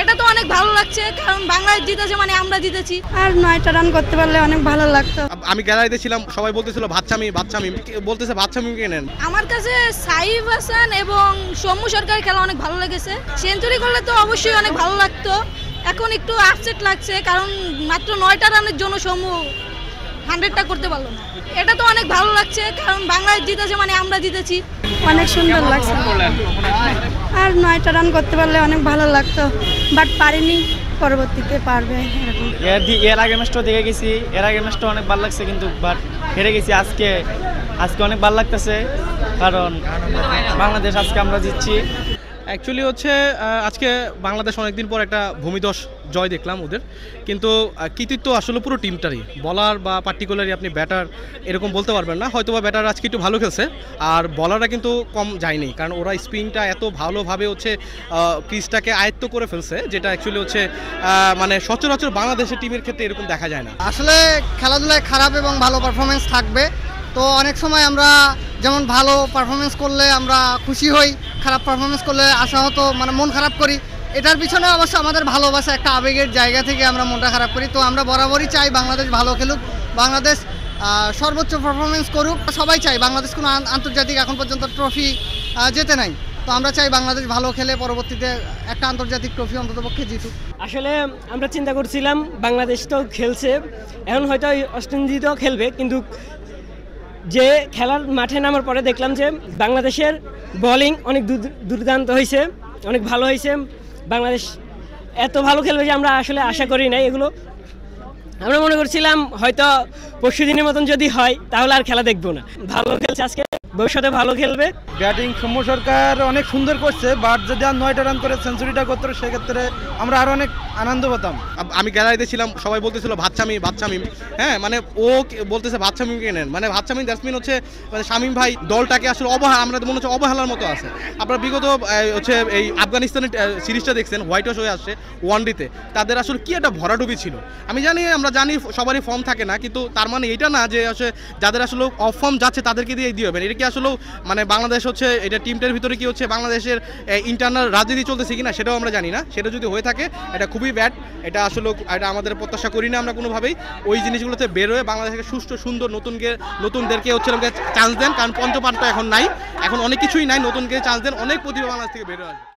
এটা তো অনেক ভালো লাগছে, কারণ বাংলাদেশ জিতেছে মানে আমরা জিতেছি। আর 9টা রান করতে পারলে অনেক ভালো লাগতো। আমি গ্যালারিতে ছিলাম, সবাই বলতেছিল বাচ্চামি বাচ্চামি, বলতেছে বাচ্চামি কে নেন। আমার কাছে সাইফ হাসান এবং সৌম্য সরকারের খেলা অনেক ভালো লেগেছে। সেঞ্চুরি করলে তো অবশ্যই অনেক ভালো লাগতো। এখন একটু আপসেট লাগছে, কারণ মাত্র 9টা রানের জন্য সৌম্য 100টা করতে পারলো না। এটা তো অনেক ভালো লাগছে, কারণ বাংলাদেশ জিতেছে মানে আমরা জিতেছি। অনেক সুন্দর লাগছে। আর 9টা রান করতে পারলে অনেক ভালো লাগতো, বাট পারিনি। পরবর্তীতে পারবে এরকম। এর আগে ম্যাচটা দেখে গেছি, এর আগে ম্যাচটা অনেক ভালো লাগছে, কিন্তু বাট হেরে গেছি। আজকে অনেক ভালো লাগতেছে, কারণ বাংলাদেশ আজকে আমরা জিতছি। অ্যাকচুয়ালি হচ্ছে আজকে বাংলাদেশ অনেকদিন পর একটা ভূমিধস জয় দেখলাম ওদের, কিন্তু কৃতিত্ব আসলে পুরো টিমটারই। বলার বা পার্টিকুলারলি আপনি ব্যাটার এরকম বলতে পারবেন না, হয়তো বা ব্যাটার আজকে একটু ভালো খেলছে, আর বলাররা কিন্তু কম যায়নি, কারণ ওরা স্পিনটা এত ভালোভাবে হচ্ছে ক্রিজটাকে আয়ত্ত করে ফেলছে, যেটা অ্যাকচুয়ালি হচ্ছে মানে সচরাচর বাংলাদেশের টিমের ক্ষেত্রে এরকম দেখা যায় না। আসলে খেলাধুলায় খারাপ এবং ভালো পারফরমেন্স থাকবে, তো অনেক সময় আমরা যেমন ভালো পারফরমেন্স করলে আমরা খুশি হই, খারাপ পারফরমেন্স করলে আশাহত মানে মন খারাপ করি। এটার পিছনে অবশ্য আমাদের ভালোবাসা, একটা আবেগের জায়গা থেকে আমরা মনটা খারাপ করি। তো আমরা বরাবরই চাই বাংলাদেশ ভালো খেলুক, বাংলাদেশ সর্বোচ্চ পারফরমেন্স করুক। সবাই চাই বাংলাদেশ কোনো আন্তর্জাতিক এখন পর্যন্ত ট্রফি জেতে নাই, তো আমরা চাই বাংলাদেশ ভালো খেলে পরবর্তীতে একটা আন্তর্জাতিক ট্রফি অন্ততপক্ষে জিতুক। আসলে আমরা চিন্তা করছিলাম বাংলাদেশ তো খেলছে, এখন হয়তো ওয়েস্ট ইন্ডিজও খেলবে, কিন্তু যে খেলার মাঠে নামার পরে দেখলাম যে বাংলাদেশের বোলিং অনেক দুর্দান্ত হয়েছে, অনেক ভালো হয়েছে। বাংলাদেশ এত ভালো খেলবে যে আমরা আসলে আশা করি নাই এগুলো। আমরা মনে করছিলাম হয়তো পরশু দিনের মতন যদি হয় তাহলে আর খেলা দেখবো না। ভালো খেলছে আজকে, ভবিষ্যতে ভালো খেলবে। ব্যাটিং সৌম্য সরকার অনেক সুন্দর করছে, বাট যদি আর 9টা রান করে সেঞ্চুরিটা করতো সেক্ষেত্রে আমরা আরও অনেক আনন্দ পেতাম। আমি গ্যালারিতে ছিলাম, সবাই বলতেছিল বাচ্চামি বাচ্চামি, হ্যাঁ মানে ও বলতেছে বাচ্চামি কে নেন, মানে বাচ্চামি দ্যাটস মিন হচ্ছে মানে শামীম ভাই দলটাকে আসলে আমরা মনে হচ্ছে অবহেলার মতো আছে। আপনারা বিগত হচ্ছে এই আফগানিস্তানের সিরিজটা দেখছেন, হোয়াইট ওয়াশ হয়ে আসছে ওয়ানডেতে, তাদের আসলে কি একটা ভরাডুবি ছিল। আমরা জানি সবারই ফর্ম থাকে না, কিন্তু তার মানে এটা না যে আসলে যাদের আসলে অফ ফর্ম যাচ্ছে তাদেরকে দিয়ে দিয়ে হবে। এটা কি আসলে মানে বাংলাদেশ হচ্ছে এটা টিমটার ভিতরে কি হচ্ছে বাংলাদেশের ইন্টারনাল রাজনীতি চলতেছে কিনা সেটাও আমরা জানি না। সেটা যদি হয়ে থাকে এটা খুবই ব্যাড, এটা আসলে এটা আমাদের প্রত্যাশা করি না আমরা কোনোভাবেই। ওই জিনিসগুলোতে বের হয়ে বাংলাদেশকে সুষ্ঠু সুন্দর নতুনদেরকে হচ্ছে চান্স দেন, কারণ পঞ্চপাঠটা এখন নাই, এখন অনেক কিছুই নাই, নতুনকে চান্স দেন, অনেক প্রতিভা বাংলাদেশ থেকে বের হয়ে আসবে।